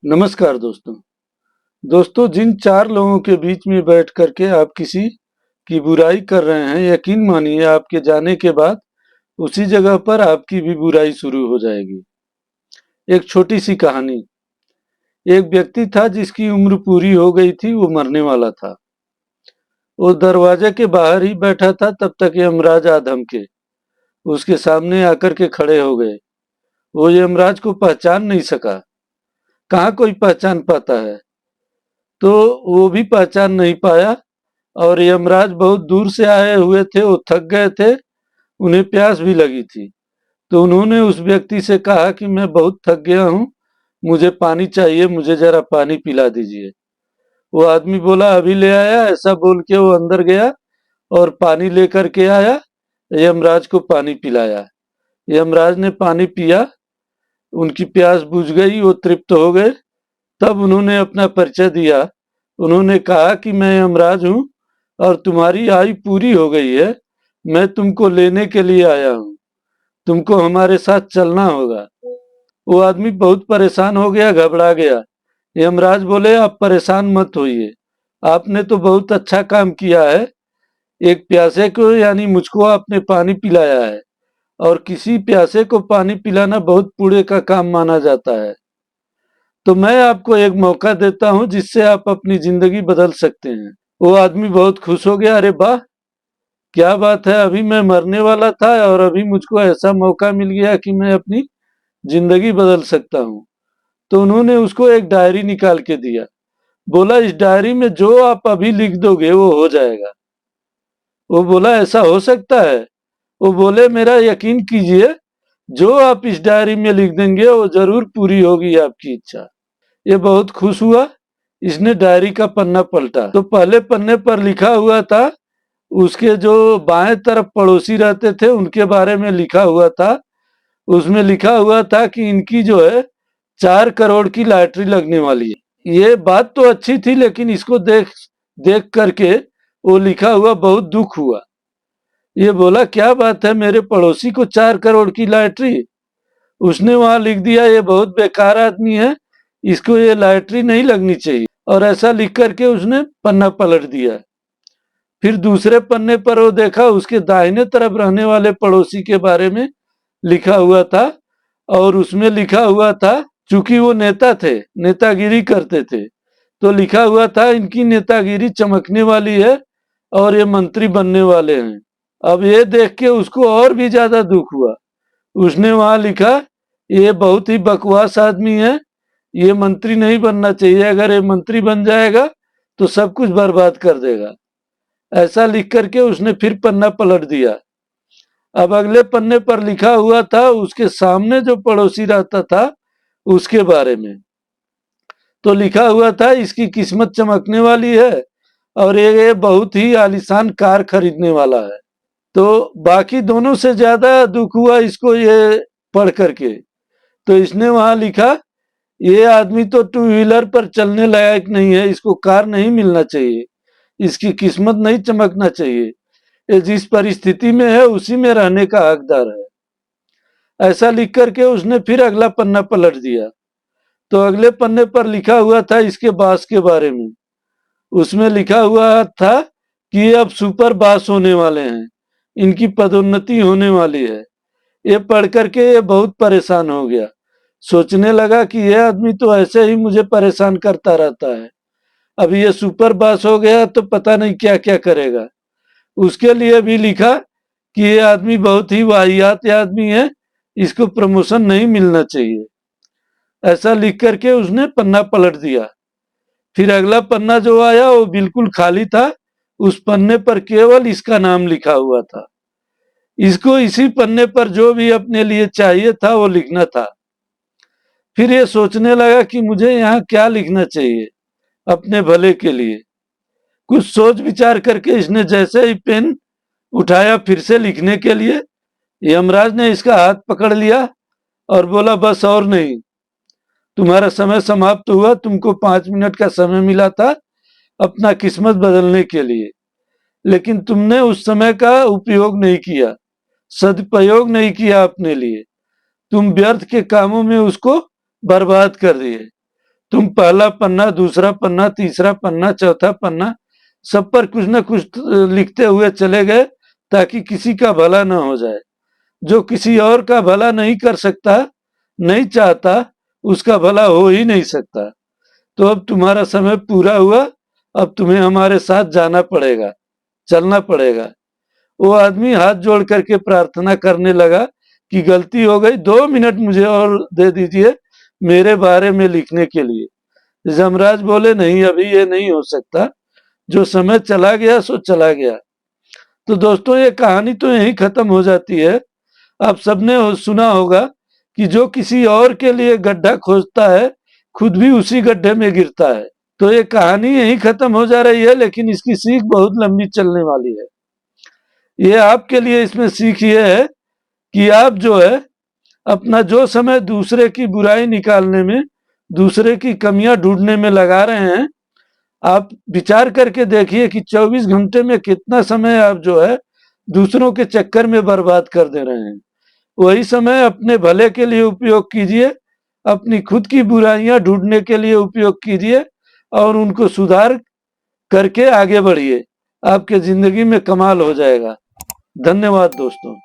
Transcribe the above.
नमस्कार दोस्तों। जिन 4 लोगों के बीच में बैठ कर के आप किसी की बुराई कर रहे हैं, यकीन मानिए आपके जाने के बाद उसी जगह पर आपकी भी बुराई शुरू हो जाएगी। एक छोटी सी कहानी। एक व्यक्ति था जिसकी उम्र पूरी हो गई थी, वो मरने वाला था। वो दरवाजे के बाहर ही बैठा था, तब तक यमराज आ धमके उसके सामने आकर के खड़े हो गए। वो यमराज को पहचान नहीं सका। कहाँ कोई पहचान पाता है, तो वो भी पहचान नहीं पाया। और यमराज बहुत दूर से आए हुए थे, वो थक गए थे, उन्हें प्यास भी लगी थी। तो उन्होंने उस व्यक्ति से कहा कि मैं बहुत थक गया हूँ, मुझे पानी चाहिए, मुझे जरा पानी पिला दीजिए। वो आदमी बोला अभी ले आया। ऐसा बोल के वो अंदर गया और पानी लेकर के आया, यमराज को पानी पिलाया। यमराज ने पानी पिया, उनकी प्यास बुझ गई, वो तृप्त हो गए। तब उन्होंने अपना परिचय दिया। उन्होंने कहा कि मैं यमराज हूँ और तुम्हारी आयु पूरी हो गई है, मैं तुमको लेने के लिए आया हूँ, तुमको हमारे साथ चलना होगा। वो आदमी बहुत परेशान हो गया, घबरा गया। यमराज बोले आप परेशान मत होइए, आपने तो बहुत अच्छा काम किया है। एक प्यासे को यानी मुझको आपने पानी पिलाया है, और किसी प्यासे को पानी पिलाना बहुत पुण्य का काम माना जाता है। तो मैं आपको एक मौका देता हूँ जिससे आप अपनी जिंदगी बदल सकते हैं। वो आदमी बहुत खुश हो गया। अरे वाह, क्या बात है, अभी मैं मरने वाला था और अभी मुझको ऐसा मौका मिल गया कि मैं अपनी जिंदगी बदल सकता हूँ। तो उन्होंने उसको एक डायरी निकाल के दिया। बोला इस डायरी में जो आप अभी लिख दोगे वो हो जाएगा। वो बोला ऐसा हो सकता है? वो बोले मेरा यकीन कीजिए, जो आप इस डायरी में लिख देंगे वो जरूर पूरी होगी आपकी इच्छा। ये बहुत खुश हुआ। इसने डायरी का पन्ना पलटा तो पहले पन्ने पर लिखा हुआ था, उसके जो बाएं तरफ पड़ोसी रहते थे उनके बारे में लिखा हुआ था। उसमें लिखा हुआ था कि इनकी जो है 4 करोड़ की लॉटरी लगने वाली है। ये बात तो अच्छी थी, लेकिन इसको देख देख करके वो लिखा हुआ बहुत दुख हुआ। ये बोला क्या बात है, मेरे पड़ोसी को 4 करोड़ की लॉटरी। उसने वहां लिख दिया ये बहुत बेकार आदमी है, इसको ये लॉटरी नहीं लगनी चाहिए। और ऐसा लिख करके उसने पन्ना पलट दिया। फिर दूसरे पन्ने पर वो देखा, उसके दाहिने तरफ रहने वाले पड़ोसी के बारे में लिखा हुआ था। और उसमें लिखा हुआ था, चूंकि वो नेता थे, नेतागिरी करते थे, तो लिखा हुआ था इनकी नेतागिरी चमकने वाली है और ये मंत्री बनने वाले हैं। अब ये देख के उसको और भी ज्यादा दुख हुआ। उसने वहां लिखा ये बहुत ही बकवास आदमी है, ये मंत्री नहीं बनना चाहिए, अगर ये मंत्री बन जाएगा तो सब कुछ बर्बाद कर देगा। ऐसा लिख करके उसने फिर पन्ना पलट दिया। अब अगले पन्ने पर लिखा हुआ था उसके सामने जो पड़ोसी रहता था उसके बारे में। तो लिखा हुआ था इसकी किस्मत चमकने वाली है और ये बहुत ही आलीशान कार खरीदने वाला है। तो बाकी दोनों से ज्यादा दुख हुआ इसको ये पढ़ करके। तो इसने वहां लिखा ये आदमी तो 2 व्हीलर पर चलने लायक नहीं है, इसको कार नहीं मिलना चाहिए, इसकी किस्मत नहीं चमकना चाहिए, ये जिस परिस्थिति में है उसी में रहने का हकदार है। ऐसा लिख करके उसने फिर अगला पन्ना पलट दिया। तो अगले पन्ने पर लिखा हुआ था इसके बास के बारे में। उसमें लिखा हुआ था कि ये अब सुपर बास होने वाले हैं, इनकी पदोन्नति होने वाली है। ये पढ़ करके ये बहुत परेशान हो गया। सोचने लगा कि यह आदमी तो ऐसे ही मुझे परेशान करता रहता है, अभी ये सुपर बास हो गया तो पता नहीं क्या क्या करेगा। उसके लिए भी लिखा कि ये आदमी बहुत ही वाहियात आदमी है, इसको प्रमोशन नहीं मिलना चाहिए। ऐसा लिख करके उसने पन्ना पलट दिया। फिर अगला पन्ना जो आया वो बिल्कुल खाली था। उस पन्ने पर केवल इसका नाम लिखा हुआ था। इसको इसी पन्ने पर जो भी अपने लिए चाहिए था वो लिखना था। फिर ये सोचने लगा कि मुझे यहाँ क्या लिखना चाहिए अपने भले के लिए। कुछ सोच विचार करके इसने जैसे ही पेन उठाया फिर से लिखने के लिए, यमराज ने इसका हाथ पकड़ लिया और बोला बस और नहीं, तुम्हारा समय समाप्त हुआ, तुमको 5 मिनट का समय मिला था अपना किस्मत बदलने के लिए, लेकिन तुमने उस समय का उपयोग नहीं किया, सदुपयोग नहीं किया अपने लिए, तुम व्यर्थ के कामों में उसको बर्बाद कर दिए। तुम पहला पन्ना, दूसरा पन्ना, तीसरा पन्ना, चौथा पन्ना, सब पर कुछ न कुछ लिखते हुए चले गए ताकि किसी का भला न हो जाए। जो किसी और का भला नहीं कर सकता, नहीं चाहता, उसका भला हो ही नहीं सकता। तो अब तुम्हारा समय पूरा हुआ, अब तुम्हें हमारे साथ जाना पड़ेगा, चलना पड़ेगा। वो आदमी हाथ जोड़ करके प्रार्थना करने लगा कि गलती हो गई, 2 मिनट मुझे और दे दीजिए मेरे बारे में लिखने के लिए। यमराज बोले नहीं, अभी ये नहीं हो सकता, जो समय चला गया सो चला गया। तो दोस्तों, ये कहानी तो यहीं खत्म हो जाती है। आप सबने सुना होगा कि जो किसी और के लिए गड्ढा खोदता है, खुद भी उसी गड्ढे में गिरता है। तो ये कहानी यहीं खत्म हो जा रही है, लेकिन इसकी सीख बहुत लंबी चलने वाली है। ये आपके लिए इसमें सीख ये है कि आप जो है अपना जो समय दूसरे की बुराई निकालने में, दूसरे की कमियां ढूंढने में लगा रहे हैं, आप विचार करके देखिए कि 24 घंटे में कितना समय आप जो है दूसरों के चक्कर में बर्बाद कर दे रहे हैं। वही समय अपने भले के लिए उपयोग कीजिए, अपनी खुद की बुराइयां ढूंढने के लिए उपयोग कीजिए और उनको सुधार करके आगे बढ़िए। आपके जिंदगी में कमाल हो जाएगा। धन्यवाद दोस्तों।